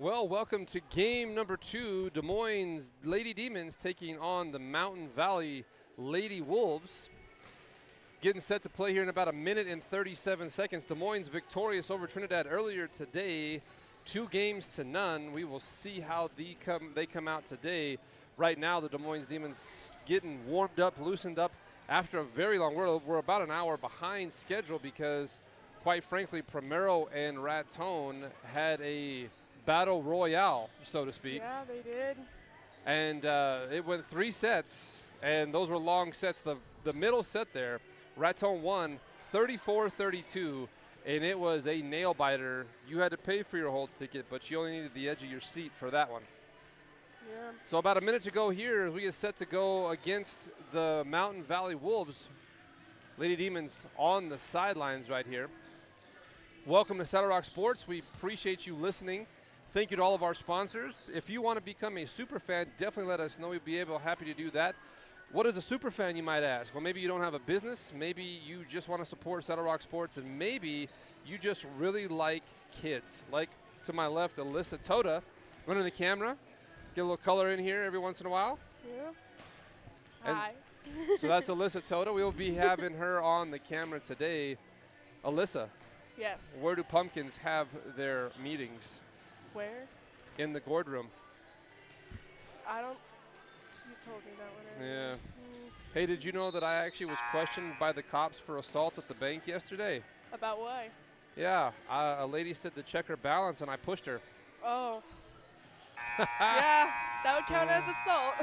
Well, welcome to game number 2. Des Moines Lady Demons taking on the Mountain Valley Lady Wolves. Getting set to play here in about a minute and 37 seconds. Des Moines victorious over Trinidad earlier today, 2-0. We will see how they come out today. Right now, the Des Moines Demons getting warmed up, loosened up after a very long. We're about an hour behind schedule because, quite frankly, Primero and Raton had a battle royale, so to speak. Yeah, they did. And it went 3 sets, and those were long sets. The middle set there, Raton won 34-32, and it was a nail biter. You had to pay for your whole ticket, but you only needed the edge of your seat for that one. Yeah. So about a minute to go here as we get set to go against the Mountain Valley Wolves. Lady Demons on the sidelines right here. Welcome to Saddle Rock Sports. We appreciate you listening. Thank you to all of our sponsors. If you want to become a super fan, definitely let us know. We'd be happy to do that. What is a super fan, you might ask? Well, maybe you don't have a business. Maybe you just want to support Saddle Rock Sports, and maybe you just really like kids. Like to my left, Alyssa Toda, running the camera. Get a little color in here every once in a while. Yeah. And Hi. so that's Alyssa Toda. We'll be having her on the camera today. Alyssa, Yes. where do pumpkins have their meetings? Where? In the gourd room. I don't. You told me that one. Yeah. Hey, did you know that I actually was questioned by the cops for assault at the bank yesterday? About what? Yeah, a lady said to check her balance, and I pushed her. Oh. Yeah, that would count as assault.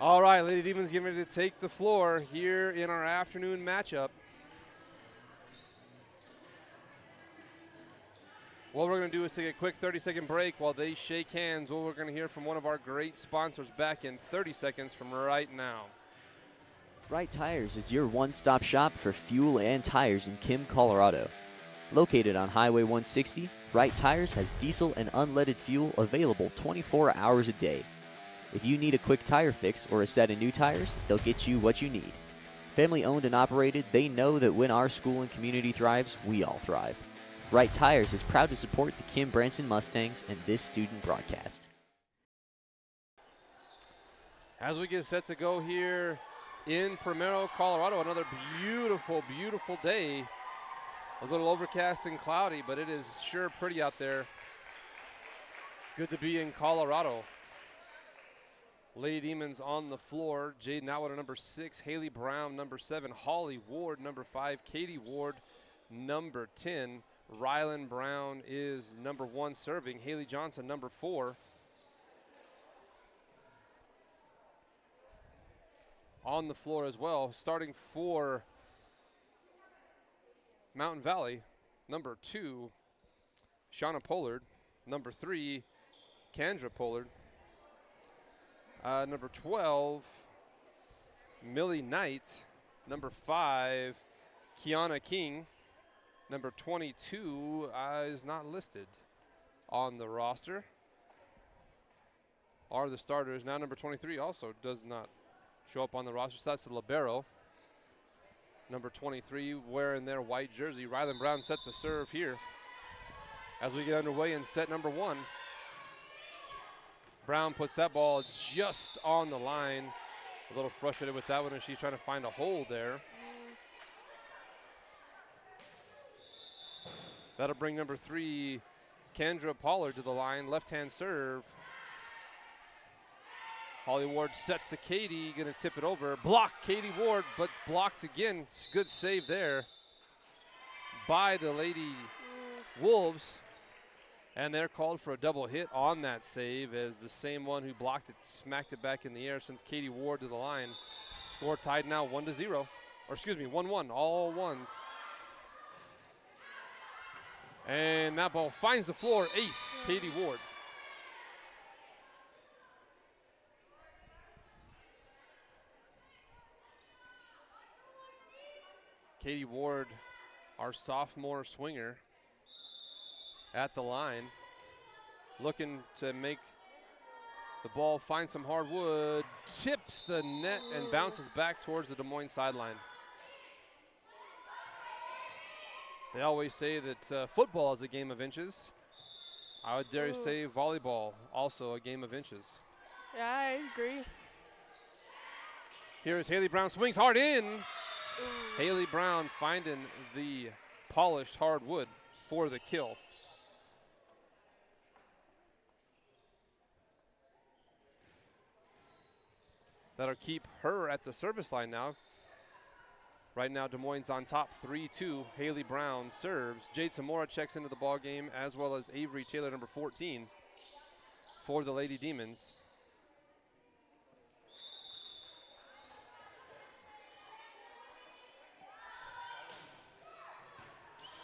All right, Lady Demons getting ready to take the floor here in our afternoon matchup. What we're going to do is take a quick 30-second break while they shake hands. What we're going to hear from one of our great sponsors back in 30 seconds from right now. Wright Tires is your one-stop shop for fuel and tires in Kim, Colorado. Located on Highway 160, Wright Tires has diesel and unleaded fuel available 24 hours a day. If you need a quick tire fix or a set of new tires, they'll get you what you need. Family owned and operated, they know that when our school and community thrives, we all thrive. Wright Tires is proud to support the Kim Branson Mustangs and this student broadcast. As we get set to go here in Primero, Colorado, another beautiful, beautiful day. A little overcast and cloudy, but it is sure pretty out there. Good to be in Colorado. Lady Demons on the floor. Jaden Atwater, number 6. Haley Brown, number 7. Holly Ward, number 5. Katie Ward, number 10. Rylan Brown is number 1 serving. Haley Johnson, number 4. On the floor as well. Starting for Mountain Valley, number 2, Shauna Pollard. Number 3, Kendra Pollard. Number 12, Millie Knight. Number 5, Kiana King. Number 22 is not listed on the roster. Are the starters. Now number 23 also does not show up on the roster, so that's the libero. Number 23 wearing their white jersey. Rylan Brown set to serve here as we get underway in set number 1. Brown puts that ball just on the line. A little frustrated with that one, and she's trying to find a hole there. That'll bring number 3, Kendra Pollard, to the line. Left-hand serve. Holly Ward sets to Katie, gonna tip it over. Blocked, Katie Ward, but blocked again. Good save there by the Lady Wolves. And they're called for a double hit on that save, as the same one who blocked it smacked it back in the air, since Katie Ward to the line. Score tied now 1-0, or excuse me, 1-1, all ones. And that ball finds the floor, ace, Katie Ward. Katie Ward, our sophomore swinger, at the line, looking to make the ball find some hardwood, chips the net and bounces back towards the Des Moines sideline. They always say that football is a game of inches. I would dare Ooh. say volleyball, also a game of inches. Yeah, I agree. Here is Haley Brown, swings hard in. Ooh. Haley Brown finding the polished hardwood for the kill. That'll keep her at the service line now. Right now, Des Moines on top, 3-2. Haley Brown serves. Jade Zamora checks into the ball game, as well as Avery Taylor, number 14, for the Lady Demons.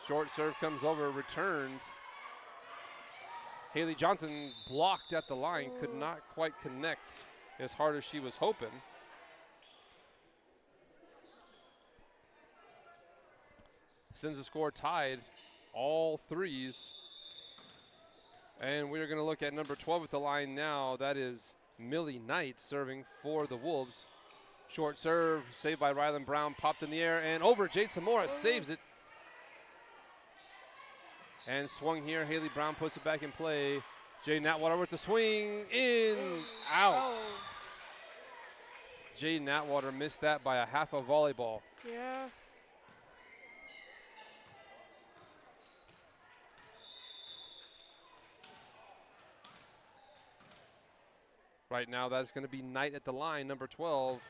Short serve comes over, returned. Haley Johnson blocked at the line, could not quite connect as hard as she was hoping. Sends the score tied, all threes. And we're going to look at number 12 at the line now. That is Millie Knight serving for the Wolves. Short serve, saved by Rylan Brown, popped in the air and over. Jade Zamora saves it. And swung here, Haley Brown puts it back in play. Jade Natwater with the swing, in, out. Oh. Jade Natwater missed that by a half a volleyball. Yeah. Right now, that's going to be Knight at the line, number 12.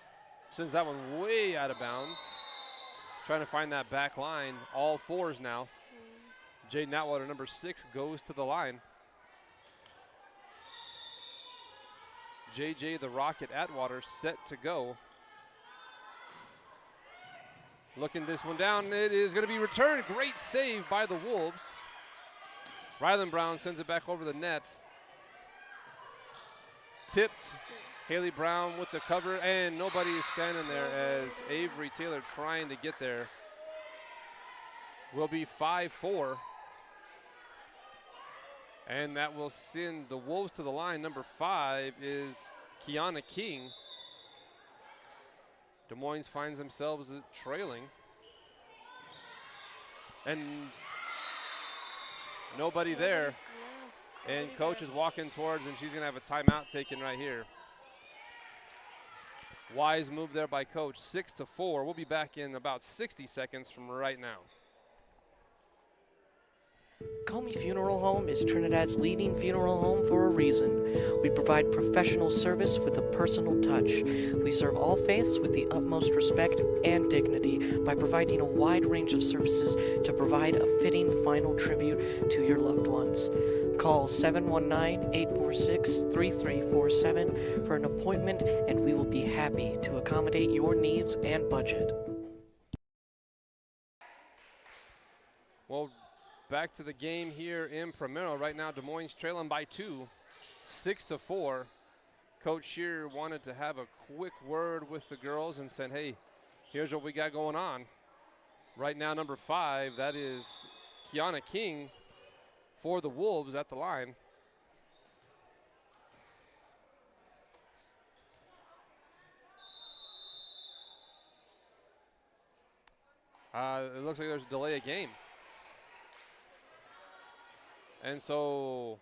Sends that one way out of bounds. Trying to find that back line, all fours now. Jade Natwater, number 6, goes to the line. JJ the Rocket Atwater set to go. Looking this one down, it is going to be returned. Great save by the Wolves. Rylan Brown sends it back over the net. Tipped. Haley Brown with the cover, and nobody is standing there as Avery Taylor trying to get there. Will be 5-4. And that will send the Wolves to the line. Number 5 is Kiana King. Des Moines finds themselves trailing. And nobody there. Yeah. And coach is walking towards, and she's going to have a timeout taken right here. Wise move there by coach, 6-4. We'll be back in about 60 seconds from right now. Call Me Funeral Home is Trinidad's leading funeral home for a reason. We provide professional service with a personal touch. We serve all faiths with the utmost respect and dignity by providing a wide range of services to provide a fitting final tribute to your loved ones. Call 719-846-3347 for an appointment, and we will be happy to accommodate your needs and budget. Well, back to the game here in Primero. Right now, Des Moines trailing by 2, 6-4. Coach Shearer wanted to have a quick word with the girls and said, hey, here's what we got going on. Right now, number 5, that is Kiana King for the Wolves at the line. It looks like there's a delay of game. And so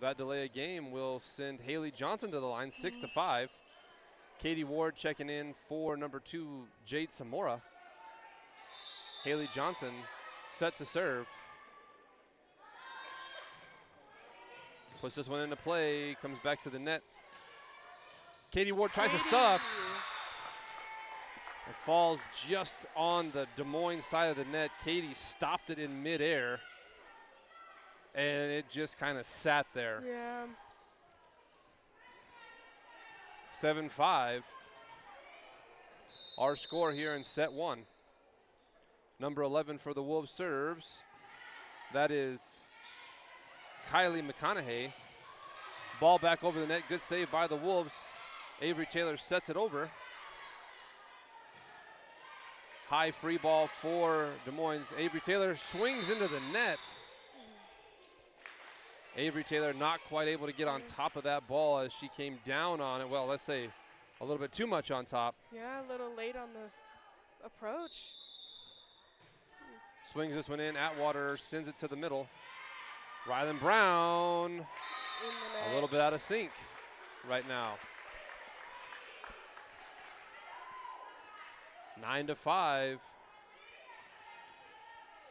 that delay of game will send Haley Johnson to the line, 6-5. Katie Ward checking in for number 2, Jade Zamora. Haley Johnson set to serve. Puts this one into play, comes back to the net. Katie Ward tries to stuff. It falls just on the Des Moines side of the net. Katie stopped it in midair, and it just kind of sat there. Yeah. 7-5. Our score here in set 1. Number 11 for the Wolves serves. That is Kylie McConaughey. Ball back over the net. Good save by the Wolves. Avery Taylor sets it over. High free ball for Des Moines. Avery Taylor swings into the net. Avery Taylor not quite able to get on top of that ball as she came down on it. Well, let's say a little bit too much on top. Yeah, a little late on the approach. Swings this one in. Atwater sends it to the middle. Rylan Brown, In the a little net. bit out of sync right now. 9-5.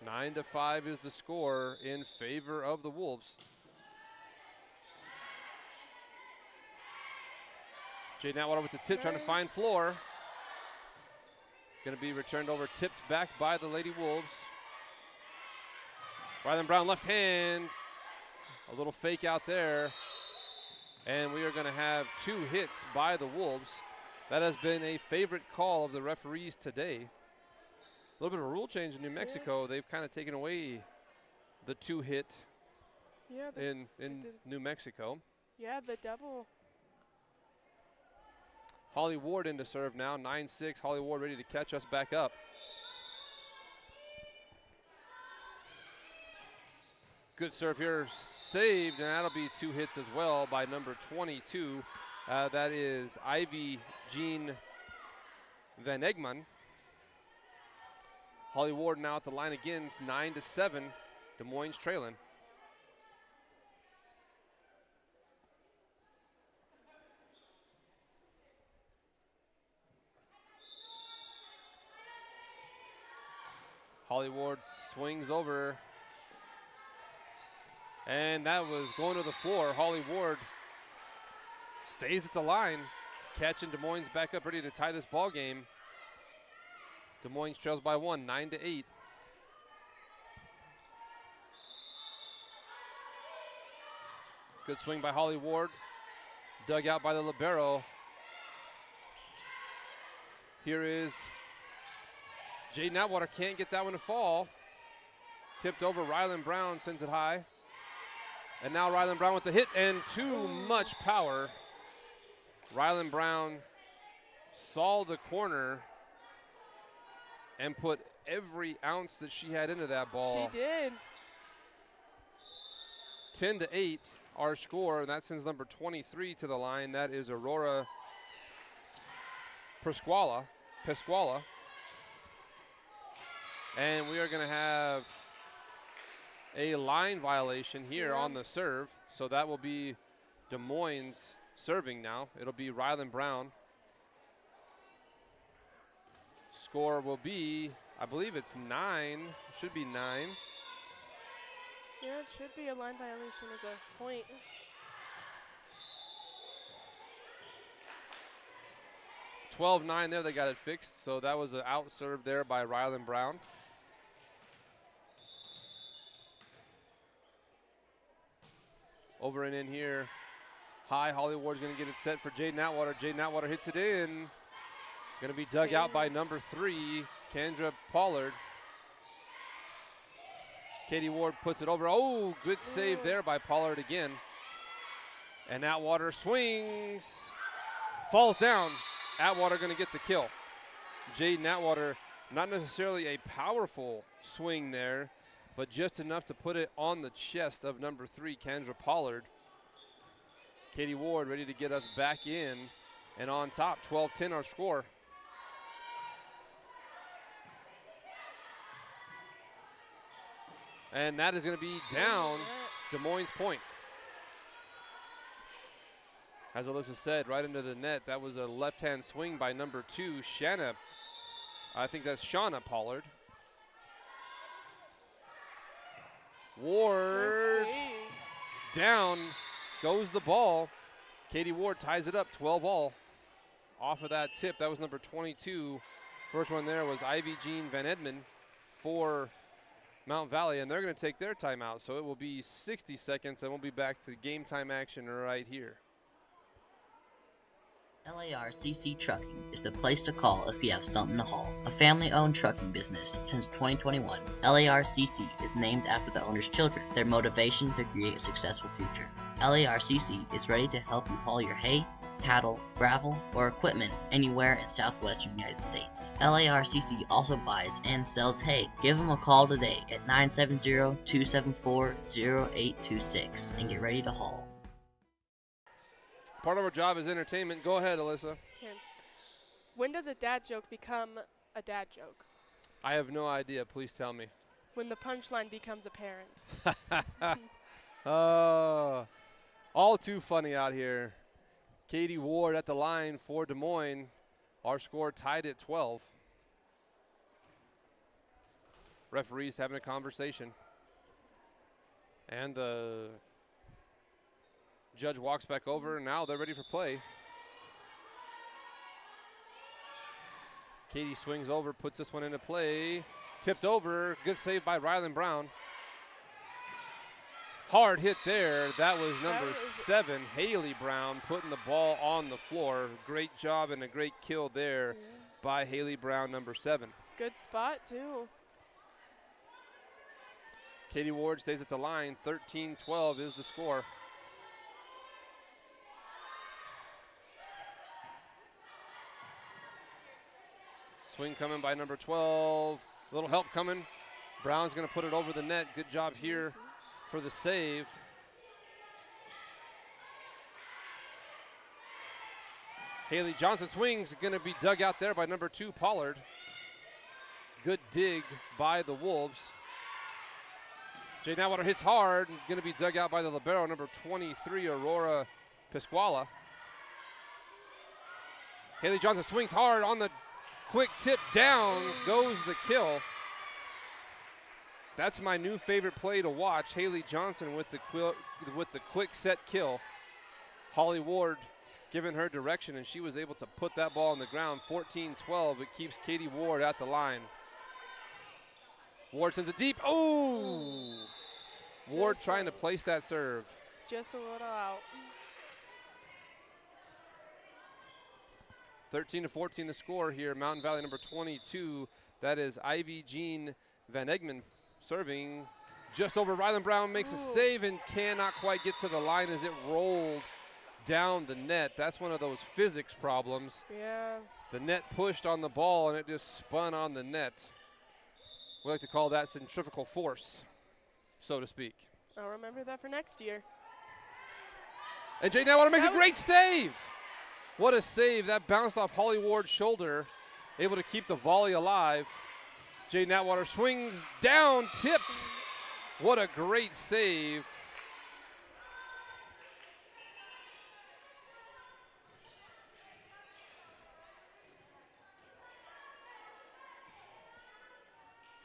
9-5 is the score in favor of the Wolves. Jaden Atwater with the tip, trying to find Nice. floor. Going to be returned over, tipped back by the Lady Wolves. Rylan Brown, left hand. A little fake out there. And we are going to have 2 hits by the Wolves. That has been a favorite call of the referees today. A little bit of a rule change in New Mexico. They've kind of taken away the 2-hit Yeah, in did. New Mexico. yeah, the double. Holly Ward in to serve now, 9-6. Holly Ward ready to catch us back up. Good serve here, saved, and that'll be 2 hits as well by number 22. That is Ivy Jean Van Egmond. Holly Ward now at the line again, 9-7. Des Moines trailing. Holly Ward swings over. And that was going to the floor. Holly Ward stays at the line, catching Des Moines back up, ready to tie this ball game. Des Moines trails by 1, 9-8. Good swing by Holly Ward. Dug out by the libero. Here is Jaden Atwater, can't get that one to fall. Tipped over, Rylan Brown sends it high. And now Rylan Brown with the hit and too much power. Rylan Brown saw the corner and put every ounce that she had into that ball. She did. 10-8 our score, and that sends number 23 to the line. That is Aurora Pasquala. And we are going to have a line violation here on the serve. So that will be Des Moines serving now. It'll be Rylan Brown. Score will be, I believe it's 9. Should be 9. Yeah, it should be a line violation as a point. (12-9) there, they got it fixed. So that was an out serve there by Rylan Brown. Over and in here. High, Holly Ward's gonna get it set for Jaden Atwater. Jaden Atwater hits it in. Gonna be dug out by number 3, Kendra Pollard. Katie Ward puts it over. Oh, good save there by Pollard again. And Atwater swings, falls down. Atwater gonna get the kill. Jaden Atwater, not necessarily a powerful swing there, but just enough to put it on the chest of number 3, Kendra Pollard. Katie Ward ready to get us back in and on top, 12-10 our score. And that is going to be down Des Moines point. As Alyssa said, right into the net. That was a left-hand swing by number 2, Shanna. I think that's Shauna Pollard. Ward down goes the ball. Katie Ward ties it up, 12-all. Off of that tip, that was number 22. First one there was Ivy Jean Van Edmond for Mount Valley, and they're going to take their timeout. So it will be 60 seconds, and we'll be back to game time action right here. LARCC Trucking is the place to call if you have something to haul. A family-owned trucking business since 2021, LARCC is named after the owner's children, their motivation to create a successful future. LARCC is ready to help you haul your hay, cattle, gravel, or equipment anywhere in southwestern United States. LARCC also buys and sells hay. Give them a call today at 970-274-0826 and get ready to haul. Part of our job is entertainment. Go ahead, Alyssa. Okay. When does a dad joke become a dad joke? I have no idea. Please tell me. When the punchline becomes apparent. All too funny out here. Katie Ward at the line for Des Moines. Our score tied at 12. Referees having a conversation. And the judge walks back over, and now they're ready for play. Katie swings over, puts this one into play. Tipped over, good save by Rylan Brown. Hard hit there. That was number 7, Haley Brown, putting the ball on the floor. Great job and a great kill there by Haley Brown, number 7. Good spot, too. Katie Ward stays at the line. 13-12 is the score. Swing coming by number 12. Little help coming. Brown's going to put it over the net. Good job here for the save. Haley Johnson swings, going to be dug out there by number 2, Pollard. Good dig by the Wolves. Jade Atwater hits hard, and going to be dug out by the libero, number 23, Aurora Pisquala. Haley Johnson swings hard on the quick tip down, goes the kill. That's my new favorite play to watch. Haley Johnson with the quick set kill. Holly Ward giving her direction, and she was able to put that ball on the ground. 14-12, it keeps Katie Ward at the line. Ward sends it deep. Oh! Ward trying to place that serve. Just a little out. 13-14 the score here. Mountain Valley number 22. That is Ivy Jean Van Egman serving just over. Rylan Brown makes a save and cannot quite get to the line as it rolled down the net. That's one of those physics problems. Yeah. The net pushed on the ball and it just spun on the net. We like to call that centrifugal force, so to speak. I'll remember that for next year. And Jade Atwater makes a great save. What a save. That bounced off Holly Ward's shoulder, able to keep the volley alive. Jade Atwater swings down, tipped. What a great save.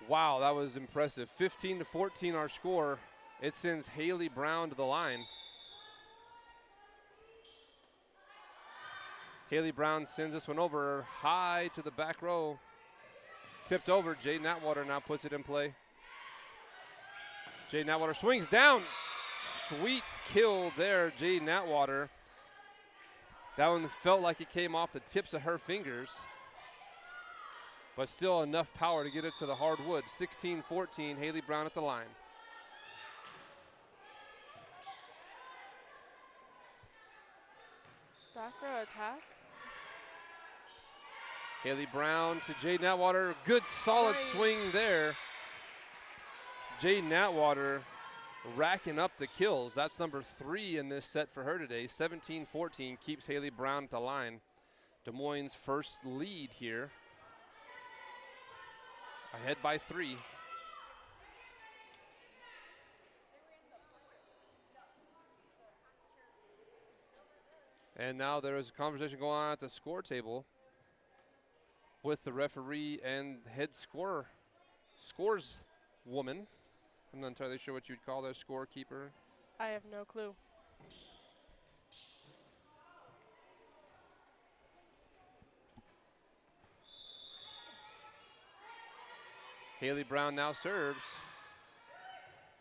Wow, that was impressive. 15-14 our score. It sends Haley Brown to the line. Haley Brown sends this one over high to the back row. Tipped over. Jade Atwater now puts it in play. Jade Atwater swings down. Sweet kill there, Jade Atwater. That one felt like it came off the tips of her fingers, but still enough power to get it to the hardwood. 16-14, Haley Brown at the line. Back row attack. Haley Brown to Jade Atwater. Good solid swing there. Jade Atwater racking up the kills. That's number 3 in this set for her today. 17-14 keeps Haley Brown at the line. Des Moines' first lead here. Ahead by 3. And now there is a conversation going on at the score table with the referee and head scores woman. I'm not entirely sure what you'd call their scorekeeper. I have no clue. Haley Brown now serves.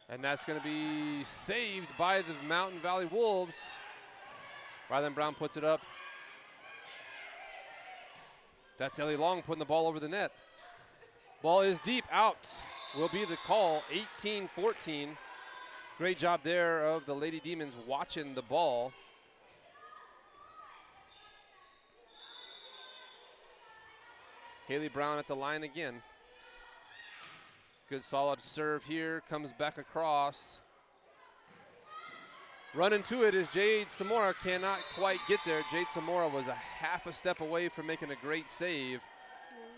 And that's going to be saved by the Mountain Valley Wolves. Rylan Brown puts it up. That's Ellie Long putting the ball over the net. Ball is deep, out will be the call. 18-14. Great job there of the Lady Demons watching the ball. Haley Brown at the line again. Good solid serve here, comes back across. Running to it is Jade Samora, cannot quite get there. Jade Samora was a half a step away from making a great save.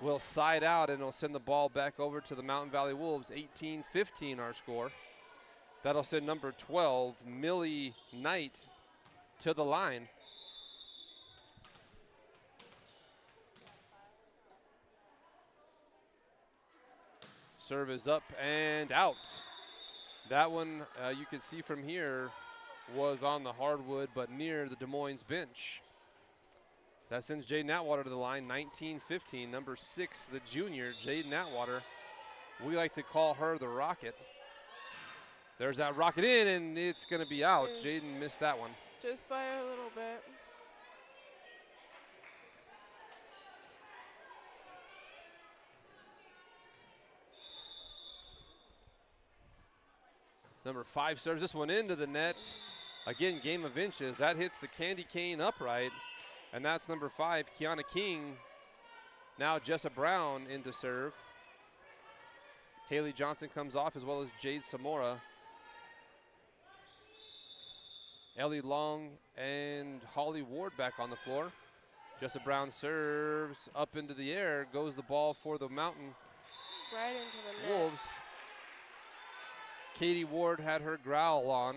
Will side out and will send the ball back over to the Mountain Valley Wolves. 18-15 our score. That'll send number 12, Millie Knight, to the line. Serve is up and out. That one, you can see from here, was on the hardwood, but near the Des Moines bench. That sends Jaden Atwater to the line, 19-15. Number 6, the junior, Jaden Atwater. We like to call her the Rocket. There's that rocket in, and it's going to be out. Jaden missed that one. Just by a little bit. Number 5 serves this one into the net. Again, game of inches. That hits the candy cane upright. And that's number 5, Kiana King. Now Jessa Brown in to serve. Haley Johnson comes off, as well as Jade Samora. Ellie Long and Holly Ward back on the floor. Jessa Brown serves up into the air. Goes the ball for the Mountain Right into the net. Wolves. Katie Ward had her growl on.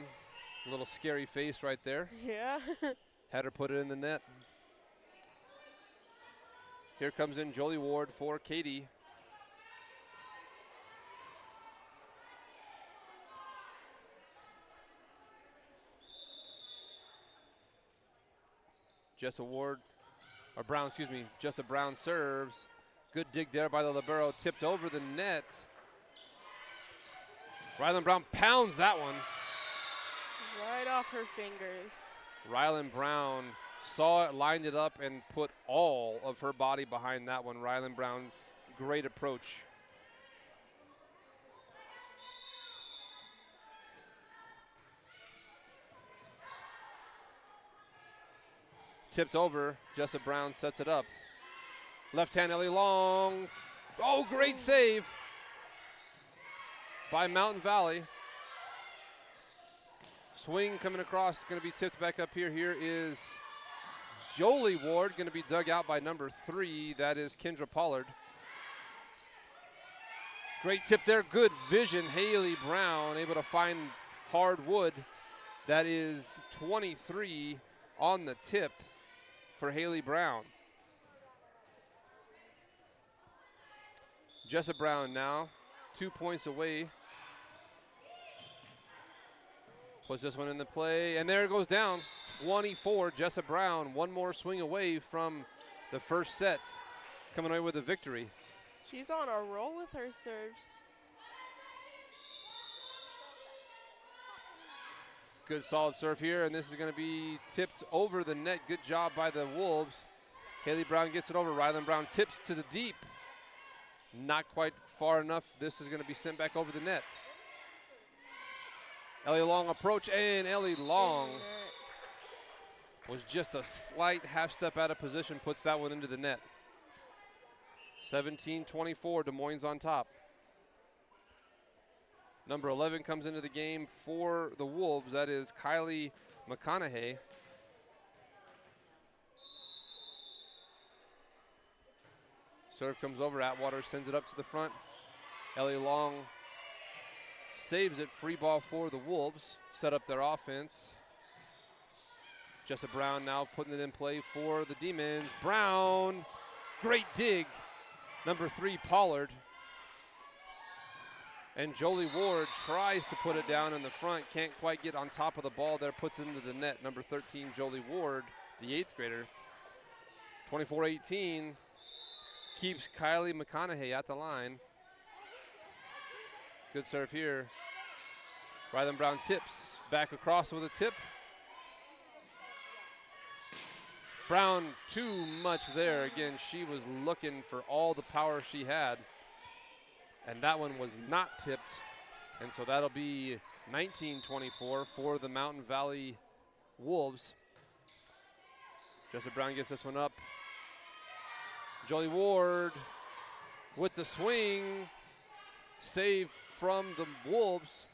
A little scary face right there. Yeah. Had her put it in the net. Here comes in Jolie Ward for Katie. Jessa Brown serves. Good dig there by the libero, tipped over the net. Rylan Brown pounds that one. Right off her fingers. Rylan Brown saw it, lined it up, and put all of her body behind that one. Rylan Brown, great approach. Tipped over, Jessa Brown sets it up. Left hand Ellie Long. Oh, great save by Mountain Valley. Swing coming across, going to be tipped back up here. Here is Jolie Ward, going to be dug out by number 3. That is Kendra Pollard. Great tip there, good vision. Haley Brown able to find hard wood. That is 23 on the tip for Haley Brown. Jessa Brown now 2 points away. Puts this one in the play, and there it goes down. 24, Jessa Brown, one more swing away from the first set. Coming away with a victory. She's on a roll with her serves. Good solid serve here, and this is going to be tipped over the net. Good job by the Wolves. Haley Brown gets it over. Rylan Brown tips to the deep. Not quite far enough. This is going to be sent back over the net. Ellie Long approach, and Ellie Long was just a slight half step out of position, puts that one into the net. 17-24, Des Moines on top. Number 11 comes into the game for the Wolves. That is Kylie McConaughey. Serve comes over, Atwater sends it up to the front. Ellie Long saves it, free ball for the Wolves. Set up their offense. Jessa Brown now putting it in play for the Demons. Brown, great dig. Number 3, Pollard. And Jolie Ward tries to put it down in the front. Can't quite get on top of the ball there. Puts it into the net. Number 13, Jolie Ward, the 8th grader. 24-18. Keeps Kylie McConaughey at the line. Good serve here. Rylan Brown tips. Back across with a tip. Brown too much there. Again, she was looking for all the power she had. And that one was not tipped. And so that'll be 19-24 for the Mountain Valley Wolves. Jessa Brown gets this one up. Jolie Ward with the swing. Save from the Wolves.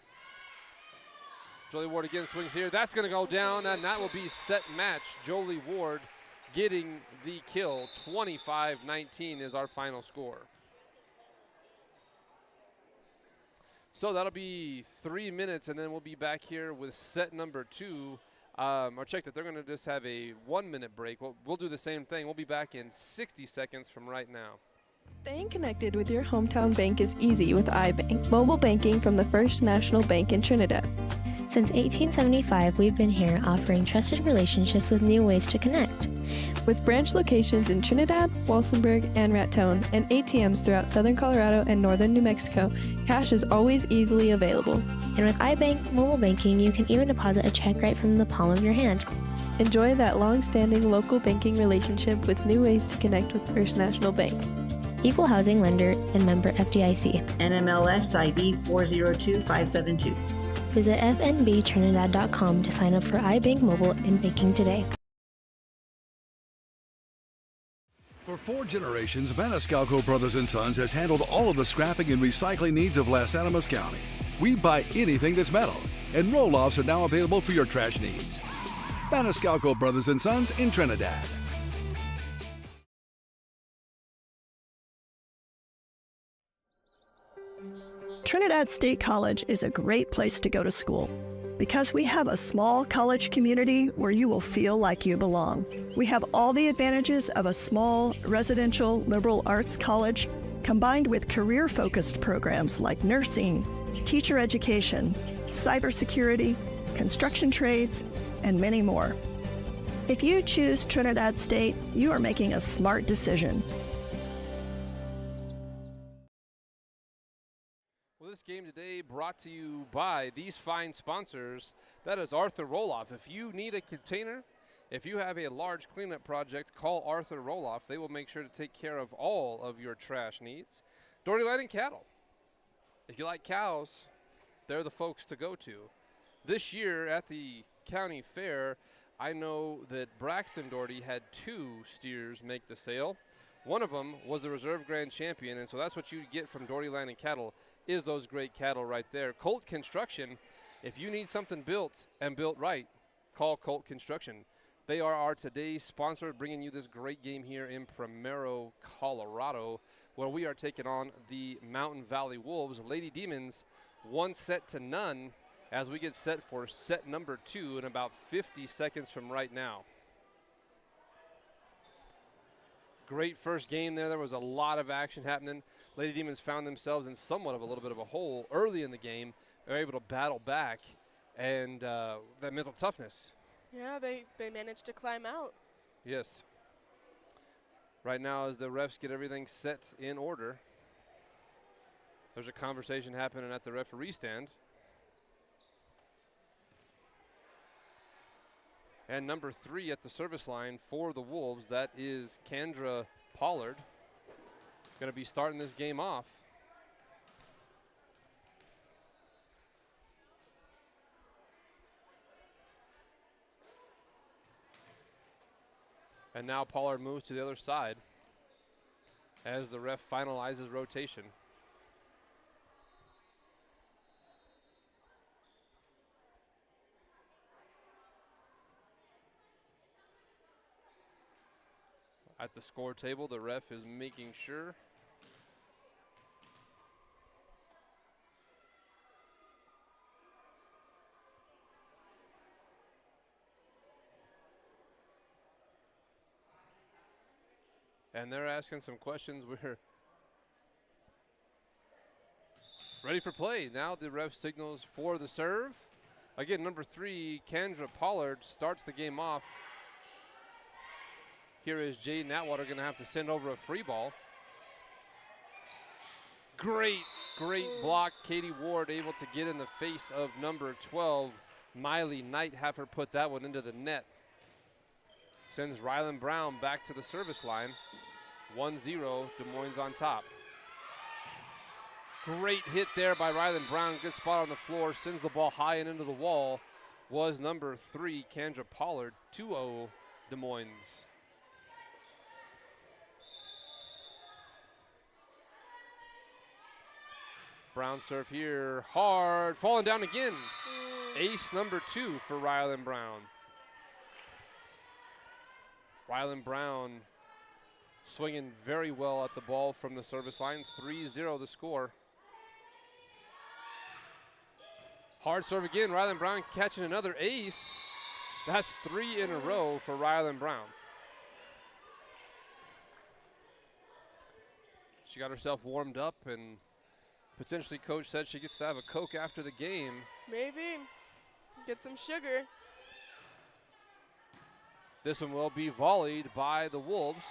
Jolie Ward again swings here. That's going to go down, and that will be set match. Jolie Ward getting the kill. 25-19 is our final score. So that'll be 3 minutes, and then we'll be back here with set number 2. I checked that they're going to just have a 1-minute break. We'll do the same thing. We'll be back in 60 seconds from right now. Staying connected with your hometown bank is easy with iBank, mobile banking from the First National Bank in Trinidad. Since 1875, we've been here offering trusted relationships with new ways to connect. With branch locations in Trinidad, Walsenburg, and Raton, and ATMs throughout southern Colorado and northern New Mexico, cash is always easily available. And with iBank mobile banking, you can even deposit a check right from the palm of your hand. Enjoy that long-standing local banking relationship with new ways to connect with First National Bank. Equal housing lender and member FDIC. NMLS ID 402572. Visit fnbtrinidad.com to sign up for iBank Mobile and banking today. For 4 generations, Maniscalco Brothers & Sons has handled all of the scrapping and recycling needs of Las Animas County. We buy anything that's metal, and roll-offs are now available for your trash needs. Maniscalco Brothers & Sons in Trinidad. Trinidad State College is a great place to go to school because we have a small college community where you will feel like you belong. We have all the advantages of a small residential liberal arts college combined with career-focused programs like nursing, teacher education, cybersecurity, construction trades, and many more. If you choose Trinidad State, you are making a smart decision. This game today brought to you by these fine sponsors. That is Arthur Roloff. If you need a container, if you have a large cleanup project, call Arthur Roloff. They will make sure to take care of all of your trash needs. Doherty Land and Cattle. If you like cows, they're the folks to go to. This year at the county fair, I know that Braxton Doherty had 2 steers make the sale. One of them was a reserve grand champion, and so that's what you get from Doherty Land and Cattle is those great cattle right there. Colt Construction, if you need something built and built right, call Colt Construction. They are our today's sponsor, bringing you this great game here in Primero, Colorado, where we are taking on the Mountain Valley Wolves. Lady Demons, 1-0 as we get set for set number 2 in about 50 seconds from right now. Great first game there. There was a lot of action happening. Lady Demons found themselves in somewhat of a little bit of a hole early in the game. They were able to battle back, and that mental toughness. Yeah, they managed to climb out. Yes. Right now, as the refs get everything set in order, there's a conversation happening at the referee stand. And number 3 at the service line for the Wolves, that is Kendra Pollard. Going to be starting this game off. And now Pollard moves to the other side as the ref finalizes rotation. At the score table, the ref is making sure. And they're asking some questions. We're ready for play. Now the ref signals for the serve. Again, number 3, Kendra Pollard starts the game off. Here is Jaden Atwater going to have to send over a free ball. Great block. Katie Ward able to get in the face of number 12. Miley Knight, have her put that one into the net. Sends Rylan Brown back to the service line. 1-0, Des Moines on top. Great hit there by Rylan Brown. Good spot on the floor. Sends the ball high and into the wall. Was number 3, Kendra Pollard. 2-0, Des Moines. Brown serve here, hard, falling down again. Ace number 2 for Rylan Brown. Rylan Brown swinging very well at the ball from the service line. 3-0 the score. Hard serve again. Rylan Brown catching another ace. That's 3 in a row for Rylan Brown. She got herself warmed up, and potentially coach said she gets to have a Coke after the game. Maybe. Get some sugar. This one will be volleyed by the Wolves.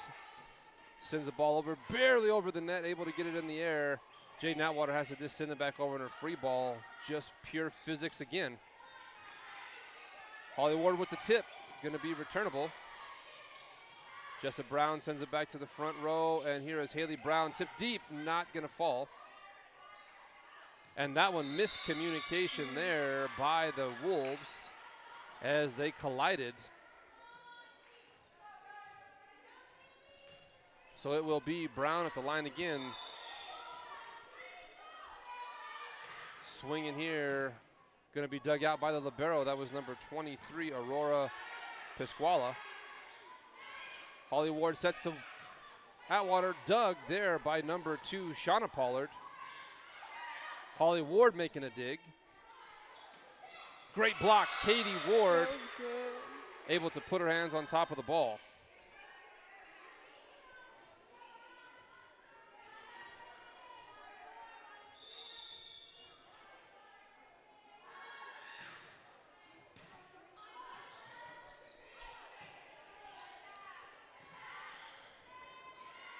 Sends the ball over, barely over the net, able to get it in the air. Jade Atwater has to just send it back over in her free ball. Just pure physics again. Holly Ward with the tip, gonna be returnable. Jessa Brown sends it back to the front row, and here is Haley Brown, tip deep, not gonna fall. And that one, miscommunication there by the Wolves as they collided. So it will be Brown at the line again. Swinging here, gonna be dug out by the libero. That was number 23, Aurora Pisquala. Holly Ward sets to Atwater, dug there by number 2, Shauna Pollard. Holly Ward making a dig. Great block, Katie Ward, That was good. able to put her hands on top of the ball.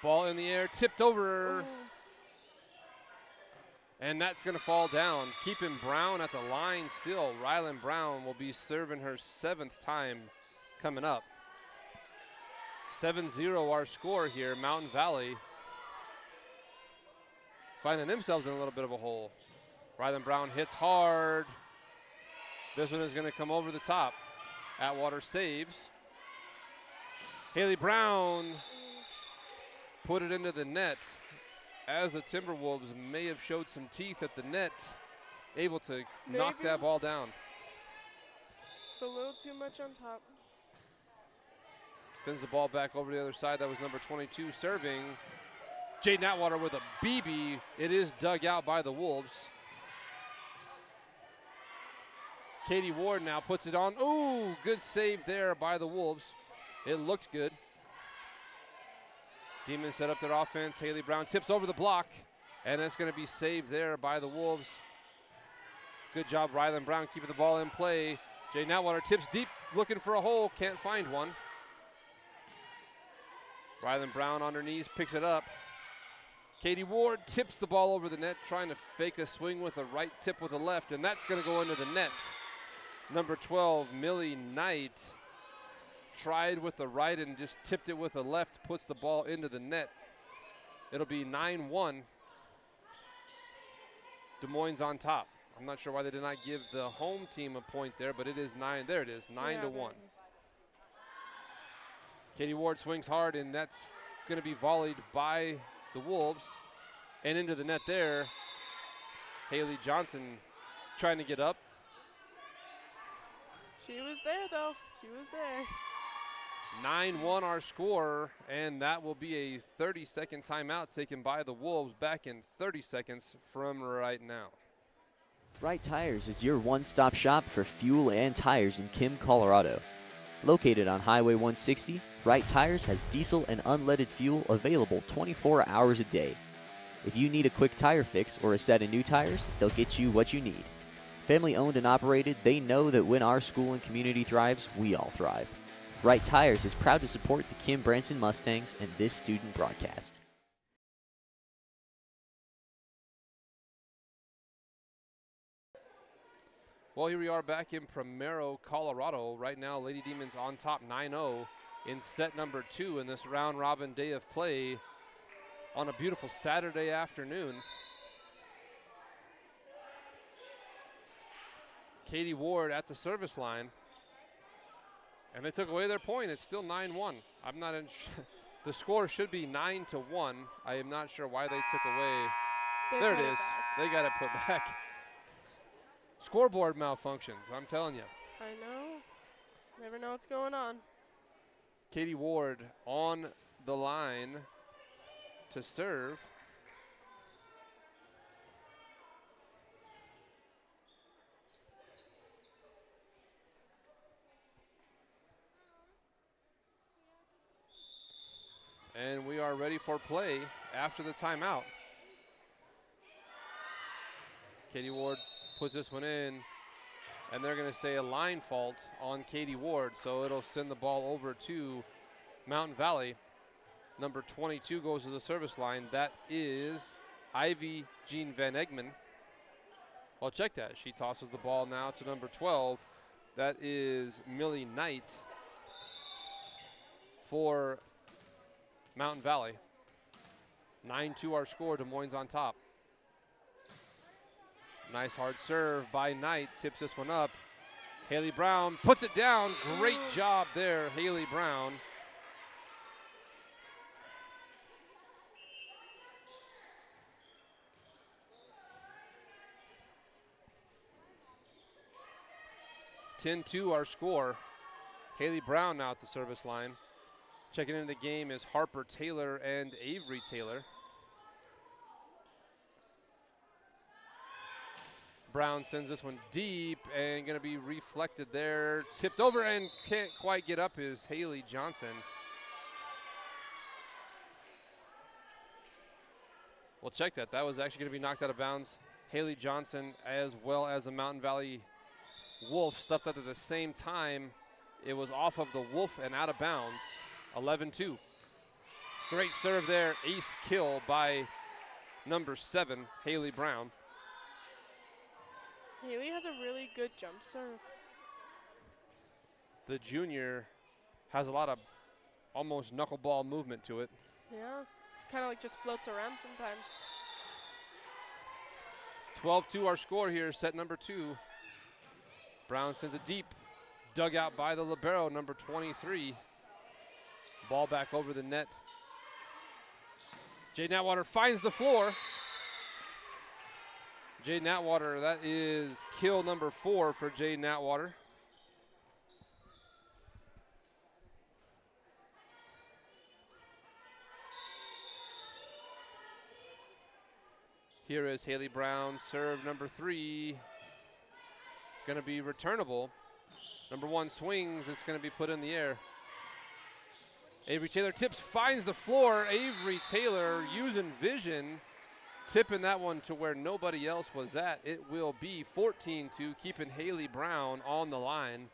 Ball in the air, tipped over. And that's going to fall down. Keeping Brown at the line still. Rylan Brown will be serving her 7th time coming up. 7-0 our score here. Mountain Valley finding themselves in a little bit of a hole. Rylan Brown hits hard. This one is going to come over the top. Atwater saves. Haley Brown put it into the net, as the Timberwolves may have showed some teeth at the net, able to knock that ball down. Just a little too much on top. Sends the ball back over the other side. That was number 22 serving. Jaden Atwater with a BB. It is dug out by the Wolves. Katie Ward now puts it on. Ooh, good save there by the Wolves. It looked good. Demons set up their offense. Haley Brown tips over the block, and that's going to be saved there by the Wolves. Good job, Rylan Brown, keeping the ball in play. Jaden Atwater tips deep, looking for a hole, can't find one. Rylan Brown on her knees, picks it up. Katie Ward tips the ball over the net, trying to fake a swing with a right tip with a left, and that's going to go into the net. Number 12, Millie Knight, tried with the right and just tipped it with the left, puts the ball into the net. It'll be 9-1. Des Moines on top. I'm not sure why they did not give the home team a point there, but it is 9. There it is, 9-1. Katie Ward swings hard, and that's going to be volleyed by the Wolves. And into the net there. Haley Johnson trying to get up. She was there, though. She was there. 9-1 our score, and that will be a 30-second timeout taken by the Wolves. Back in 30 seconds from right now. Right Tires is your one-stop shop for fuel and tires in Kim, Colorado. Located on Highway 160, Right Tires has diesel and unleaded fuel available 24 hours a day. If you need a quick tire fix or a set of new tires, they'll get you what you need. Family owned and operated, they know that when our school and community thrives, we all thrive. Right Tires is proud to support the Kim Branson Mustangs and this student broadcast. Well, here we are back in Primero, Colorado. Right now, Lady Demons on top 9-0 in set number 2 in this round-robin day of play on a beautiful Saturday afternoon. Katie Ward at the service line. And they took away their point. It's still 9-1. I'm not in the score should be 9-1. I am not sure why they took away. There it is. They got it put back. Scoreboard malfunctions, I'm telling you. I know. Never know what's going on. Katie Ward on the line to serve. And we are ready for play after the timeout. Katie Ward puts this one in, and they're going to say a line fault on Katie Ward, so it'll send the ball over to Mountain Valley. Number 22 goes to the service line. That is Ivy Jean Van Egman. Well, check that. She tosses the ball now to number 12. That is Millie Knight for Mountain Valley. 9-2 our score. Des Moines on top. Nice hard serve by Knight. Tips this one up. Haley Brown puts it down. Great job there, Haley Brown. (10-2) our score. Haley Brown now at the service line. Checking into the game is Harper Taylor and Avery Taylor. Brown sends this one deep and going to be reflected there. Tipped over and can't quite get up is Haley Johnson. Well, check that. That was actually going to be knocked out of bounds. Haley Johnson, as well as a Mountain Valley Wolf, stuffed up at the same time. It was off of the Wolf and out of bounds. 11-2. Great serve there. Ace kill by number 7, Haley Brown. Haley has a really good jump serve. The junior has a lot of almost knuckleball movement to it. Yeah, kind of like just floats around sometimes. 12-2 our score here, set number 2. Brown sends it deep, dug out by the libero, number 23. Ball back over the net. Jade Natwater finds the floor. Jade Natwater, that is kill number 4 for Jade Natwater. Here is Haley Brown, serve number 3. Going to be returnable. Number 1 swings, it's going to be put in the air. Avery Taylor tips, finds the floor. Avery Taylor using vision, tipping that one to where nobody else was at. It will be 14-2, keeping Haley Brown on the line.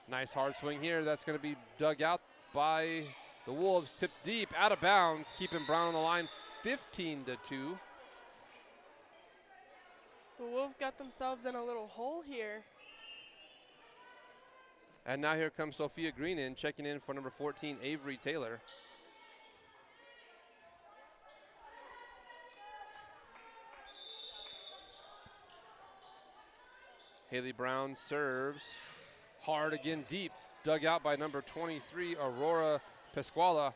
Nice hard swing here. That's going to be dug out by the Wolves. Tipped deep, out of bounds, keeping Brown on the line. 15-2. The Wolves got themselves in a little hole here. And now here comes Sophia Green in, checking in for number 14, Avery Taylor. Haley Brown serves. Hard again, deep. Dug out by number 23, Aurora Pasquala.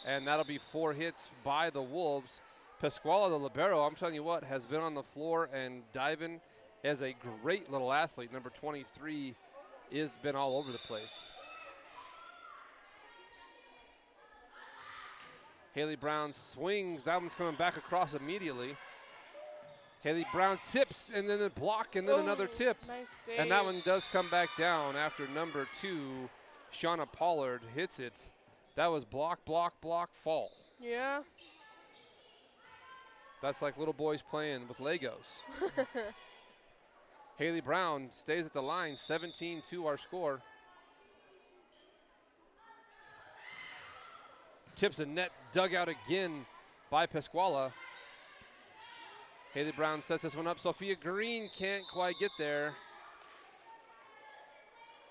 And that'll be 4 hits by the Wolves. Pasquala, the libero, I'm telling you what, has been on the floor and diving as a great little athlete. Number 23 has been all over the place. Haley Brown swings. That one's coming back across immediately. Haley Brown tips, and then a block, and then another tip. Nice save. And that one does come back down after number 2, Shauna Pollard, hits it. That was block, block, block, fall. Yeah. That's like little boys playing with Legos. Haley Brown stays at the line, 17-2 our score. Tips the net, dug out again by Pasquala. Haley Brown sets this one up. Sophia Green can't quite get there.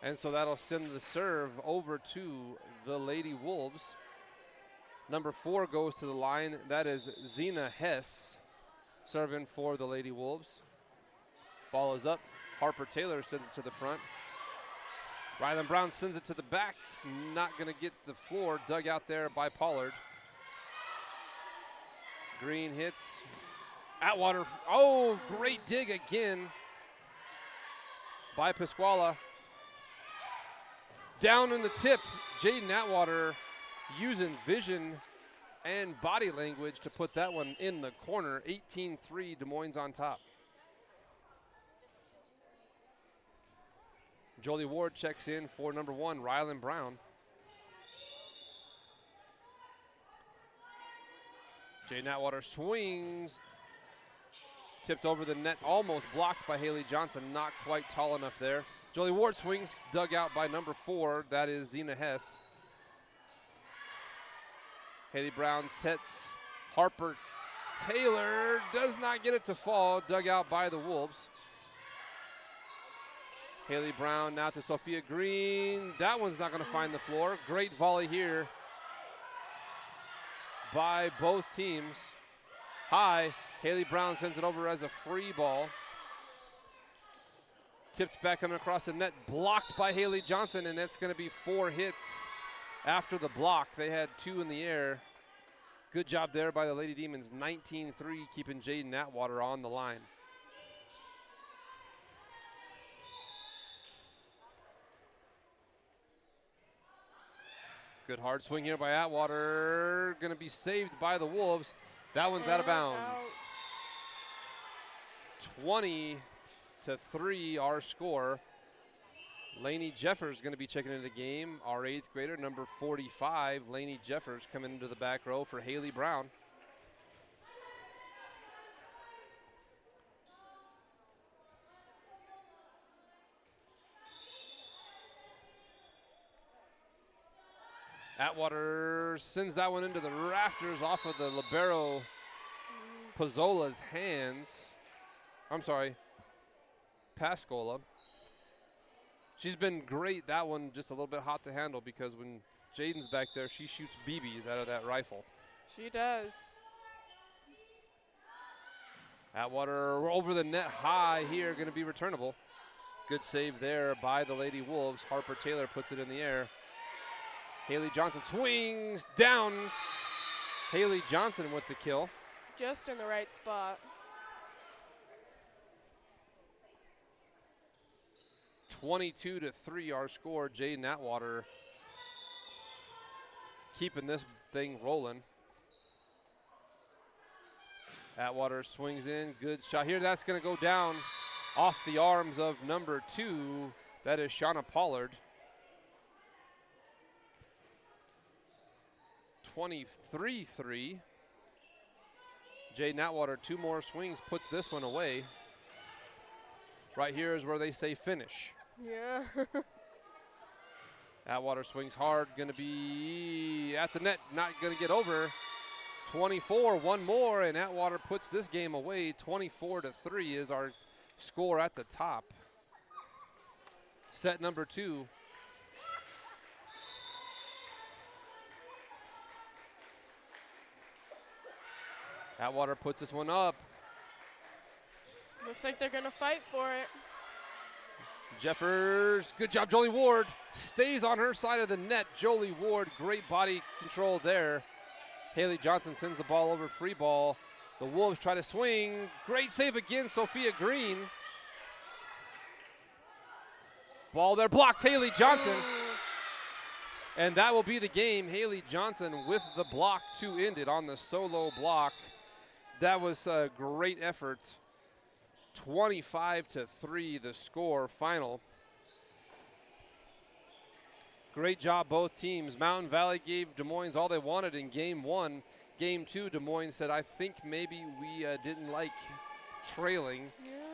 And so that'll send the serve over to the Lady Wolves. Number 4 goes to the line. That is Zena Hess serving for the Lady Wolves. Ball is up. Harper Taylor sends it to the front. Rylan Brown sends it to the back. Not going to get the floor. Dug out there by Pollard. Green hits. Atwater. Oh, great dig again by Pasquala. Down in the tip. Jaden Atwater using vision and body language to put that one in the corner. 18-3, Des Moines on top. Jolie Ward checks in for number 1, Rylan Brown. Jaden Atwater swings. Tipped over the net, almost blocked by Haley Johnson, not quite tall enough there. Jolie Ward swings, dug out by number 4, that is Zena Hess. Haley Brown sets Harper Taylor, does not get it to fall, dug out by the Wolves. Haley Brown now to Sophia Green. That one's not going to find the floor. Great volley here by both teams. High. Haley Brown sends it over as a free ball. Tipped back coming across the net, blocked by Haley Johnson, and that's going to be 4 hits after the block. They had 2 in the air. Good job there by the Lady Demons. 19-3, keeping Jaden Atwater on the line. Good hard swing here by Atwater. Going to be saved by the Wolves. That one's out of bounds. 20-3 our score. Lainey Jeffers going to be checking into the game. Our 8th grader, number 45, Lainey Jeffers, coming into the back row for Haley Brown. Atwater sends that one into the rafters off of the libero Pozzola's hands. I'm sorry, Pascola. She's been great. That one just a little bit hot to handle because when Jaden's back there, she shoots BBs out of that rifle. She does. Atwater over the net high here, going to be returnable. Good save there by the Lady Wolves. Harper Taylor puts it in the air. Haley Johnson swings down. Haley Johnson with the kill. Just in the right spot. 22-3 our score. Jaden Atwater keeping this thing rolling. Atwater swings in, good shot here. That's going to go down off the arms of number 2. That is Shauna Pollard. 23-3. Jaden Atwater, 2 more swings, puts this one away. Right here is where they say finish. Yeah. Atwater swings hard, going to be at the net, not going to get over. 24, 1 more, and Atwater puts this game away. 24-3 is our score at the top. Set number 2. Atwater puts this one up. Looks like they're going to fight for it. Jeffers, good job. Jolie Ward stays on her side of the net. Jolie Ward, great body control there. Haley Johnson sends the ball over, free ball. The Wolves try to swing. Great save again, Sophia Green. Ball there, blocked, Haley Johnson. And that will be the game. Haley Johnson with the block to end it on the solo block. That was a great effort. 25-3 the score final. Great job both teams. Mountain Valley gave Des Moines all they wanted in game 1. Game 2, Des Moines said, I think maybe we didn't like trailing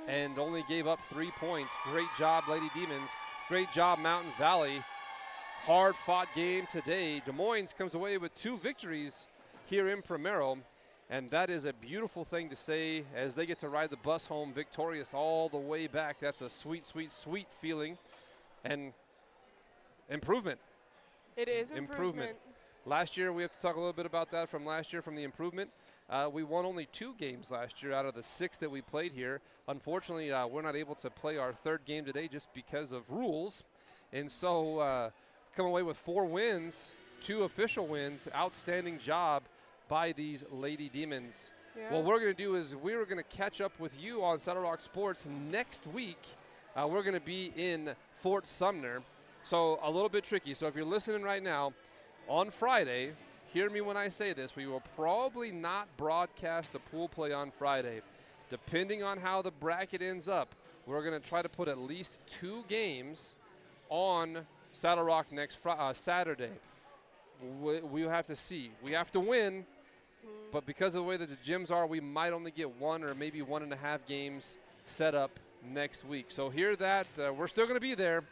and only gave up 3 points. Great job, Lady Demons. Great job, Mountain Valley. Hard fought game today. Des Moines comes away with 2 victories here in Primero. And that is a beautiful thing to say as they get to ride the bus home victorious all the way back. That's a sweet, sweet, sweet feeling and improvement. It is improvement. Last year, we have to talk a little bit about that from last year, from the improvement. We won only 2 games last year out of the 6 that we played here. Unfortunately, we're not able to play our 3rd game today just because of rules. And so come away with 4 wins, 2 official wins. Outstanding job by these Lady Demons. Yes. What we're going to do is we're going to catch up with you on Saddle Rock Sports next week. We're going to be in Fort Sumner, so a little bit tricky. So if you're listening right now, on Friday, hear me when I say this, we will probably not broadcast the pool play on Friday. Depending on how the bracket ends up, we're going to try to put at least 2 games on Saddle Rock next Saturday. We'll have to see. We have to win, but because of the way that the gyms are, we might only get 1 or maybe 1.5 games set up next week. So hear that. We're still going to be there.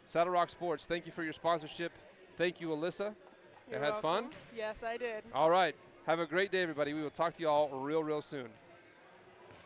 Saddle Rock Sports, thank you for your sponsorship. Thank you, Alyssa. You're had welcome. fun? Yes, I did. All right. Have a great day, everybody. We will talk to you all real soon.